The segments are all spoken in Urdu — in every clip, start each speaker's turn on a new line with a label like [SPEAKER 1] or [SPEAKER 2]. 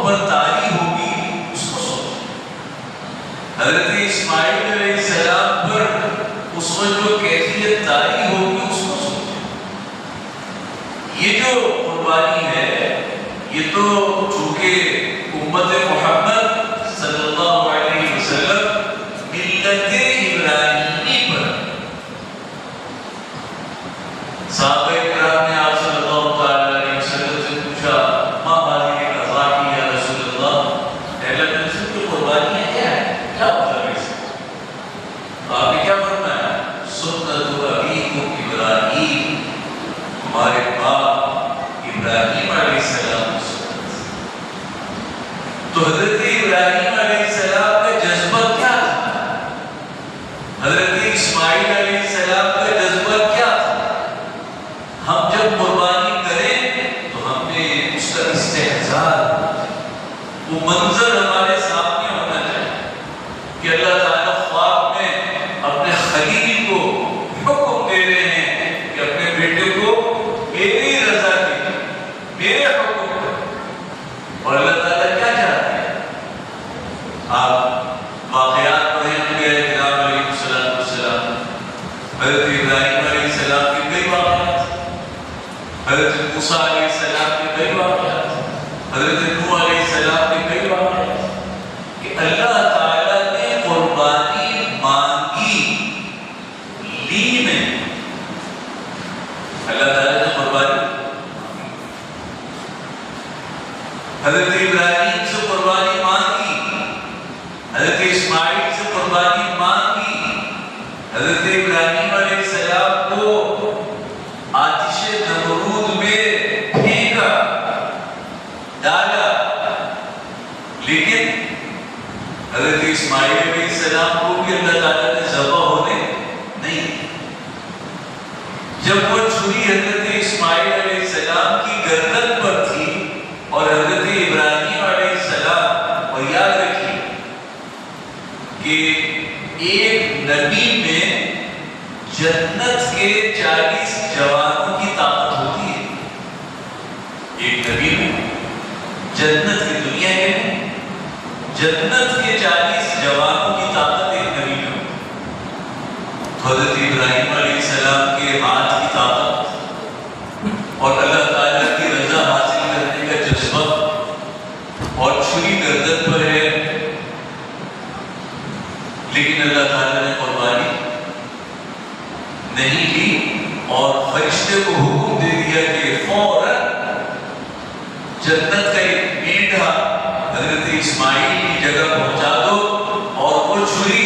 [SPEAKER 1] پر طاری ہوگی اس کو سوچیں. حضرت اسماعیل علیہ السلام پر اس وقت جو کیفیت طاری ہوگی اس کو سوچیں. یہ جو قربانی ہے یہ تو چونکہ امت محمد صلی اللہ علیہ وسلم ملت ابراہیمی پر صحابہ کرام نے آپ صلی اللہ تعالی علیہ وسلم سے پوچھا ما هذه الأضاحي یا رسول اللہ، اہل نصر کی قربانیاں کیا ہے، کیا مطلب ہے اس کا؟ آپ نے کیا فرمایا؟ سنت ابیکم ابراہیم، ہمارے باپ ابراہیم علیہ السلام. تو حضرت ابراہیم علیہ السلام کا جذبہ کیا تھا؟ حضرت اسماعیل علیہ السلام کا جذبہ کیا تھا؟ ہم جب قربانی کریں تو ہم نے اس کا استحضار، وہ منظر ہمارے سامنے ہونا چاہیے کہ اللہ تعالیٰ خواب میں اپنے خلیل کو حکم دے رہے ہیں کہ اپنے بیٹے کو میری رضا کی، میرے حکم پر. اور اللہ تعالیٰ کیا چاہتے ہیں؟ آپ واقعات پڑھیں انبیاء کرام علیہ السلام. حضرت ابراہیم علیہ السلام کے کئی واقعات، حضرت موسیٰ علیہ السلام کے کئی واقعات، حضرت نوح علیہ السلام کے کئی واقعات کہ اللہ تعالیٰ نے قربانی مانگی، لی نہیں. اللہ تعالیٰ نے قربانی حضرت ابراہیم سے قربانی مانگی، حضرت اسماعیل سے قربانی مانگی. حضرت ابراہیم علیہ السلام کو آتش نمرود میں پھینکا، ڈالا، لیکن حضرت اسماعیل علیہ السلام کو بھی اللہ تعالیٰ نے ذبح ہونے نہیں. جب وہ چھری حضرت اسماعیل علیہ السلام کی گردن پر تھی اور حضرت ابراہیم علیہ السلام، اور یاد رکھیے کہ ایک نبی میں جنت کے 40 جوانوں کی طاقت ہوتی ہے. ایک نبی میں جنت کی، دنیا کے جنت کے 40 جوانوں کی طاقت ایک نبی میں. حضرت ابراہیم علیہ السلام کے ہاتھ کی طاقت اور اللہ تعالیٰ کی رضا حاصل کرنے کا جذبہ، اور چھری گردن پر ہے، لیکن اللہ تعالیٰ نے قربانی نہیں لی اور فرشتے کو حکم دے دیا کہ فوراً جنت کا ایک میڈھا حضرت اسماعیل کی جگہ پہنچا دو، اور وہ چھری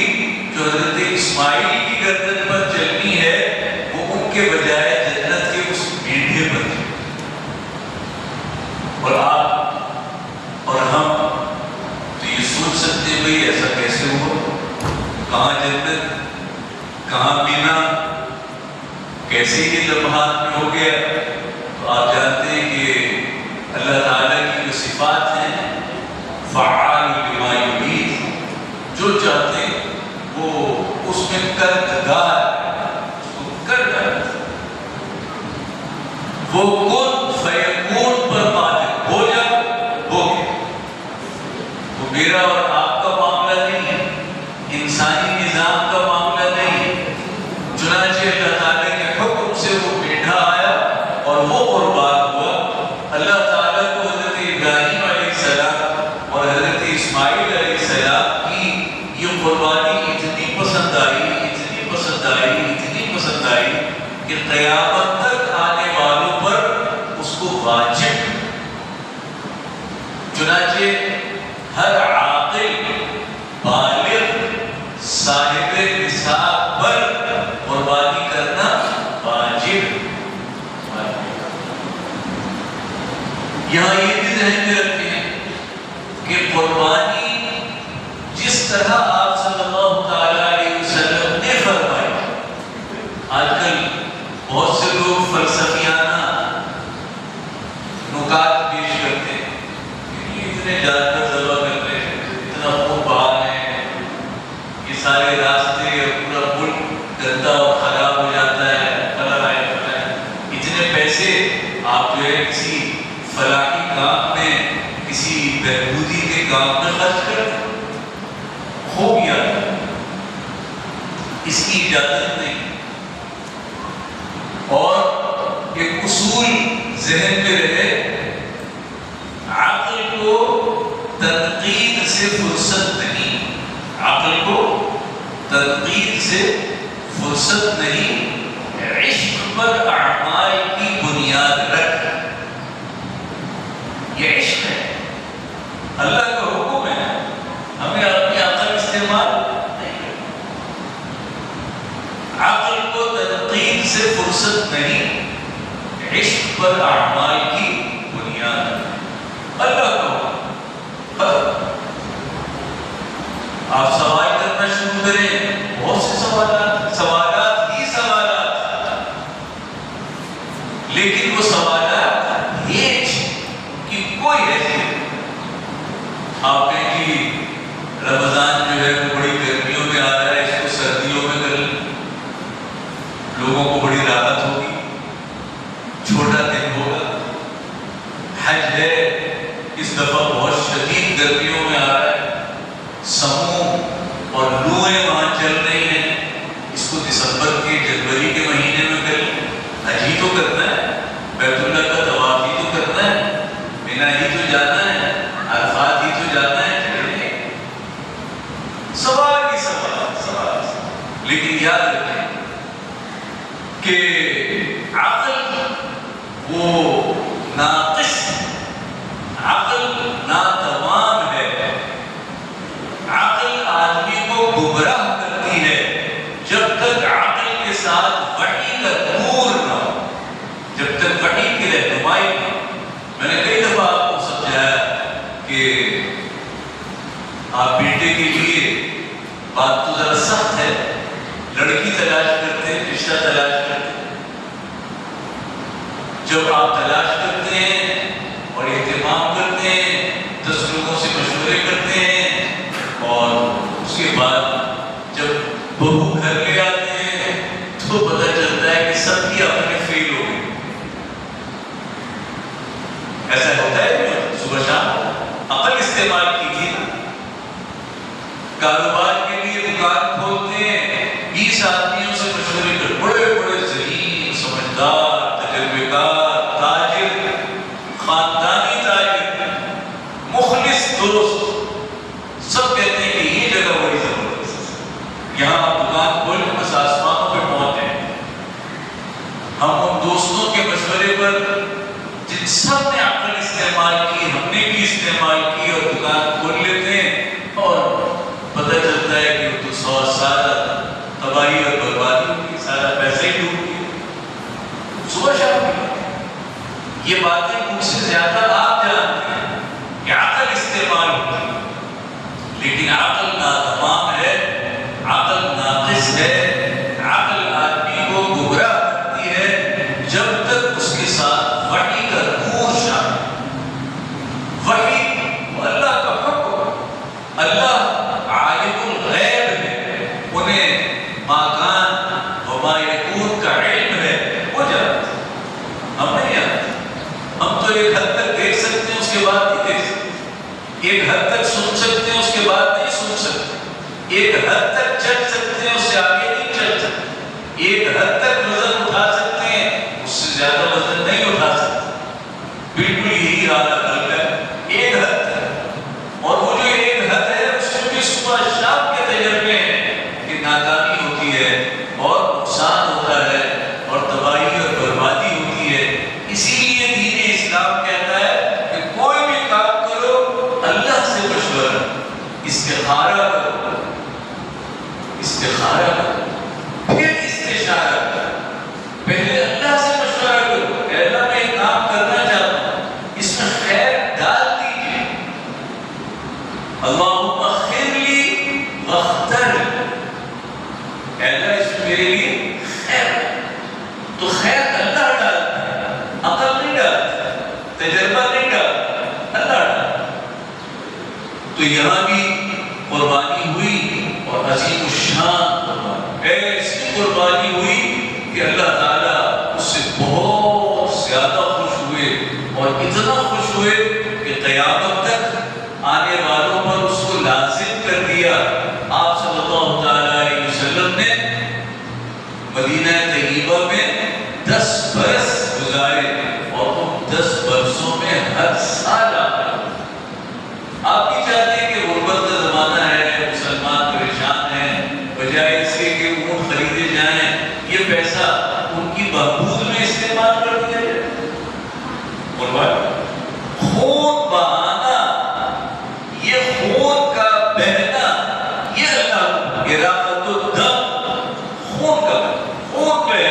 [SPEAKER 1] جو حضرت اسماعیل کی گردن پر چلنی ہے وہ ان کے بجائے جنت کے اس میڈھے پر چلے. اور آپ اور ہم تو یہ سوچ سکتے ہیں بھئی ایسا کیسے ہوا، کہاں جنت، کہاں مینا، کیسے یہ لمحات میں ہو گیا. تو آپ جانتے ہیں کہ اللہ تعالیٰ کی جو صفات ہیں، فعال لما یرید، جو چاہتے ہیں وہ اس میں کردگار، اس کو کر ڈالتے. وہ کن فیکون پر قادر، ہو جا ہو گیا. وہ میرا اور آپ کا معاملہ نہیں ہے، انسانی نظام کا معاملہ نہیں ہے. چنانچہ اللہ تعالیٰ کے حکم سے وہ میڈھا آیا اور وہ قربان ہوا. اللہ تعالیٰ کو حضرت ابراہیم علیہ السلام اور حضرت اسماعیل علیہ السلام کی یہ قربانی اتنی پسند آئی، اتنی پسند آئی، اتنی پسند آئی کہ قیامت تک آنے والوں پر اس کو واجب. چنانچہ ہر عاقل بالغ صاحب نصاب پر قربانی کرنا واجب. یہاں یہ بھی ذہن میں رکھیں کہ قربانی جس طرح آپ صلی اللہ تعالی علیہ وسلم نے فرمائی. آج کل بہت سے لوگ فلسفیانہ نکات پیش کرتے ہیں کہ یہ اتنے جانور ذبح کرتے ہیں، اتنا خون بہا رہے ہیں، یہ سارے راستے پورا ملک گندا اور خراب ہو جاتا ہے، فلاں اتنے پیسے آپ جو ہے کسی فلاحی کام میں کسی بہبودی کے کام میں خرچ کر دیں، ہو گیا، اس کی اجازت نہیں۔ اور ایک اصول ذہن میں رہے، عقل کو تنقید سے فرصت نہیں، عقل کو تنقید سے فرصت نہیں، عشق پر اعمال کی بنیاد رکھ، یہ عشق ہے، اللہ کا حکم ہے، ہمیں اپنی عقل استعمال نہیں کرنا، عقل کو تنقید سے فرصت نہیں، عشق پر اعمال کی بنیاد اللہ کا حکم۔ آپ سوال کرنا شروع کریں، بہت سے سوالات ہی سوالات، لیکن وہ سوالات ایج کی کوئی حیثیت۔ آپ کہیں کہ رمضان جو ہے وہ بڑی گرمیوں میں آ رہا ہے، اس کو سردیوں میں کر لیں، لوگوں کو بڑی راحت ہوگی، چھوٹا دن ہوگا۔ حج ہے، اس دفعہ بہت شدید گرمیوں میں آ رہا ہے، سموم اور لوئیں وہاں چل رہی ہیں، اس کو دسمبر کے جنوری کے مہینے میں کر لیں، حج ہی تو کرنا ہے، بیت اللہ کا طواف ہی تو کرنا ہے، مینا ہی تو جانا ہے، عرفات ہی تو جانا ہے، چلیں۔ سوال ہی سوال، لیکن یاد رکھیں کہ عقل وہ ناقص، عقل ناتمام ہے، عقل آدمی کو گمراہ کرتی ہے جب تک عقل کے ساتھ وحی کا نور نہ ہو، جب تک وحی کی رہنمائی نہ ہو۔ میں نے کئی دفعہ آپ کو سمجھایا کہ آپ بیٹے کے لیے بات تو ذرا سخت ہے، لڑکی تلاش کرتے ہیں، رشتہ تلاش کرتے ہیں، جب آپ تلاش کرتے ہیں اور اہتمام کرتے ہیں، 10 لوگوں سے مشورے کرتے ہیں، اور اس کے بعد جب بہو گھر لے آتے ہیں تو پتہ چلتا ہے کہ سب کی اپنے فیل ہو گئی۔ ایسا ہوتا ہے، صبح شام عقل استعمال کیجیے نا، کاروبار کے لیے دکان کھولتے ہیں، 20 آدمیوں سے مشورے کر، بڑے بڑے ذہین، سمجھدار، تجربے کار تاجر، خاندانی تاجر، مخلص دوست، سب کہتے ہیں کہ یہ جگہ بڑی زبردست ہے، یہاں آپ دکان کھول کے بس آسمانوں پہ پہنچ جائیں۔ ہم ان دوستوں کے مشورے پر جن سب نے عقل استعمال کی، ہم نے بھی استعمال کی، اور دکان کھول لیتے ہیں، اور پتہ چلتا ہے کہ وہ تو سارا تباہی اور بربادی ہوگی، سارا پیسہ ہی ڈوب گیا۔ صبح شام کی یہ باتیں مجھ سے زیادہ آپ جانتے ہیں کہ عقل استعمال ہوتی ہے، لیکن عقل ناتمام ہے، عقل ناقص ہے، عقل آدمی کو گمراہ کرتی ہے جب تک اس کے ساتھ وحی کا نور شامل۔ وحی اللہ کا حکم، اللہ عالم الغیب ہے، انہیں ما کان وما یکون کا علم ہے، وہ جانتے ہیں، ہم نہیں جانتے۔ ہم تو ایک حد تک دیکھ سکتے ہیں، اس کے بعد نہیں دیکھ سکتے، ایک حد تک سن سکتے ہیں، اس کے بعد نہیں سن سکتے، ایک حد تک چل سکتے ہیں، اس سے آگے نہیں چل سکتے، ایک حد تک وزن اٹھا سکتے ہیں، اس سے زیادہ وزن نہیں اٹھا سکتے۔ بالکل یہی حال عقل ہے، ایک حد تک، اور وہ جو ایک حد ہے اس میں بھی صبح شام کے تجربے ہیں کہ ناکامی ہوتی ہے اور نقصان ہوتا ہے اور تباہی اور بربادی ہوتی ہے۔ اسی لیے دین اسلام کہتا ہے کہ کوئی بھی کام کرو اللہ سے مشورہ، استخارہ کرو، استخارہ کرو، پھر استشارہ کرو، پہلے اللہ سے مشورہ کرو کہ اللہ میں ایک کام کرنا چاہتا ہوں، اس میں خیر ڈال دیجیے، اللہم خیر لی واختر، اللہ اس میں میرے لیے خیر، تو خیر اللہ ڈالتا ہے، عقل نہیں ڈالتا، تجربہ نہیں ڈالتا، اللہ ڈالتا۔ تو یہاں بھی قربانی ہوئی، اور عظیم الشان قربانی، ایسی قربانی ہوئی کہ اللہ تعالیٰ اس سے بہت زیادہ خوش ہوئے، اور اتنا خوش ہوئے کہ قیامت تک آنے والوں پر اس کو لازم کر دیا۔ آپ صلی اللہ تعالیٰ علیہ وسلم نے مدینہ طیبہ میں 10 برس گزارے، اور ان 10 برسوں میں ہر سال آپ بھی چاہتے ہیں کہ غربت کا زمانہ ہے، مسلمان پریشان ہیں، بجائے اس کے کہ اونٹ خریدے جائیں، یہ پیسہ ان کی بہبود میں استعمال کر دیا جائے۔ خون بہانا، یہ خون کا بہنا، یہ اللہ اراقۃ الدم، خون کا خون پہ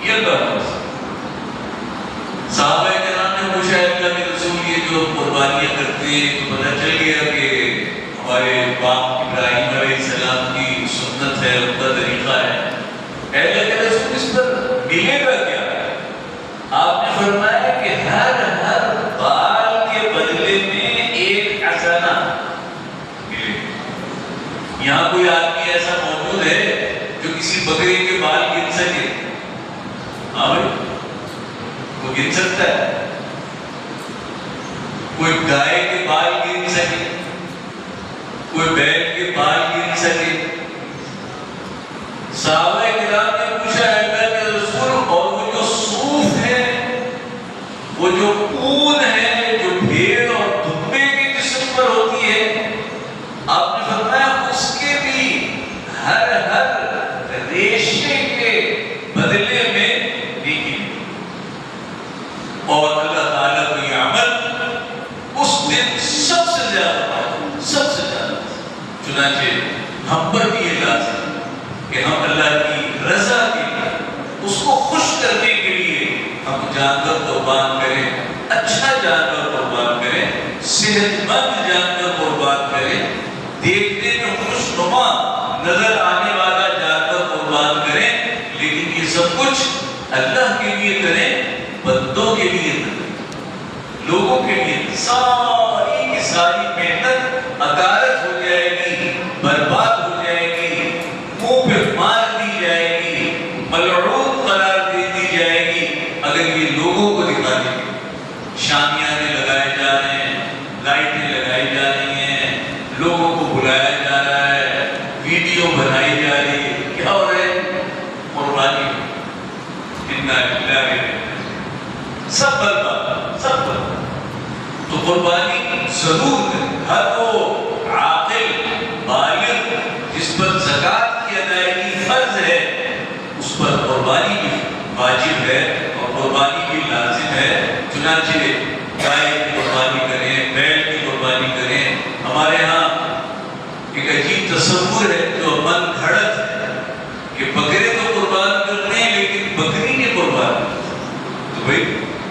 [SPEAKER 1] یہ اللہ۔ صحابہ کرام نے پوچھا اللہ کے رسول یہ جو قربانیاں کرتے ہیں تو پتہ چل گیا کہ ہمارے باپ ابراہیم علیہ السلام کی سنت ہے، ان کا طریقہ ہے، اللہ کے رسول اس پر ملے گا کیا؟ آپ نے فرمایا کہ ہر بال کے بدلے میں ایک حسنہ ملے۔ یہاں کوئی آدمی ایسا موجود ہے جو کسی بکرے کے بال گن سکے؟ ہاں بھائی، وہ گن سکتا ہے؟ کوئی گائے کے بال گن سکے؟ کوئی بیل کے بال گن سکے؟ صحابہ کرام نے پوچھا اللہ کے رسول، اور وہ جو صوف ہے، وہ جو اون ہے جو بھیڑ اور دمبے کے جسم پر ہوتی ہے، آپ نے فرمایا اس کے بھی ہر ریشے کے بدلے میں نیکی، اور اللہ تعالیٰ کو یہ عمل اس دن سب سے زیادہ چنانچہ ہم پر بھی یہ لازم کہ ہم اللہ کی رضا کے لیے، اس کو خوش کرنے کے لیے ہم جانور قربان کریں، اچھا جانور قربان کریں، صحت مند جانور قربان کریں، دیکھنے میں خوشنما نظر آنے والا جانور قربان کریں، لیکن یہ سب کچھ اللہ کے لیے کریں، بندوں کے لیے کریں، لوگوں کے لیے۔ ساری کی ساری محنت عطارت ہو جائے گی، برباد ہو جائے گی، منہ پہ مار دی جائے گی، ملعون قرار دے دی جائے گی اگر یہ لوگوں کو دکھا دیں گے۔ شامیانے لگائے جا رہے ہیں، لائٹیں لگائی جا رہی ہیں، لوگوں کو بلایا جا رہا ہے، ویڈیو بنائی جا رہی ہے، کیا ہو رہا ہے؟ قربانی، انا للہ، سب برباد، سب برباد۔ تو قربانی ضرور ہے، ہر وہ عاقل بالغ جس پر زکوٰۃ کی ادائیگی فرض ہے اس پر قربانی بھی واجب ہے اور قربانی بھی لازم ہے۔ چنانچہ گائے کی قربانی کریں، بیل کی قربانی کریں۔ ہمارے ہاں ایک عجیب تصور ہے جو من گھڑت ہے کہ بکرے تو قربان کرتے ہیں لیکن بکری نہیں قربان کرتے۔ تو بھائی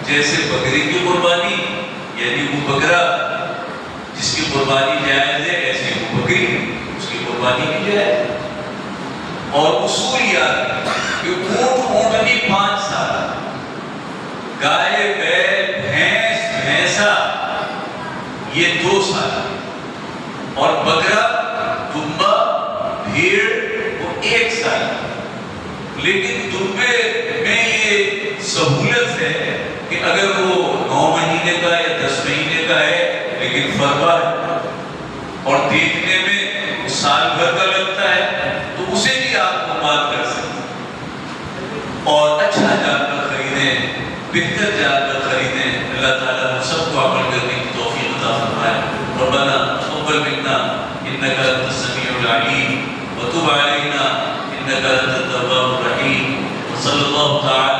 [SPEAKER 1] جیسے بکری کی قربانی یعنی وہ بکرا جس کی قربانی جائز ہے، ایسے وہ بکری اس کی قربانی بھی جائز۔ اور اصول یاد ہے کہ اونٹ اونٹنی 5 سال، گائے بیل بھینس بھینسا یہ 2 سال، اور بکرا دمبا بھیڑ وہ 1 سال۔ لیکن دمبے میں یہ سہولت ہے کہ اگر وہ 9 مہینے کا یا 10 مہینے کا ہے لیکن فربا ہے اور دیکھنے میں وہ سال بھر کا لگتا ہے تو اسے بھی آپ قربان کر سکتے ہیں۔ اور اچھا جانور خریدیں، بہتر جانور خریدیں۔ اللہ تعالیٰ ہم سب کو عمل کرنے کی توفیق عطا فرمائے۔ ربنا تقبل منا انك انت السميع العليم وتب علينا انك انت التواب الرحيم۔ وصلى الله تعالى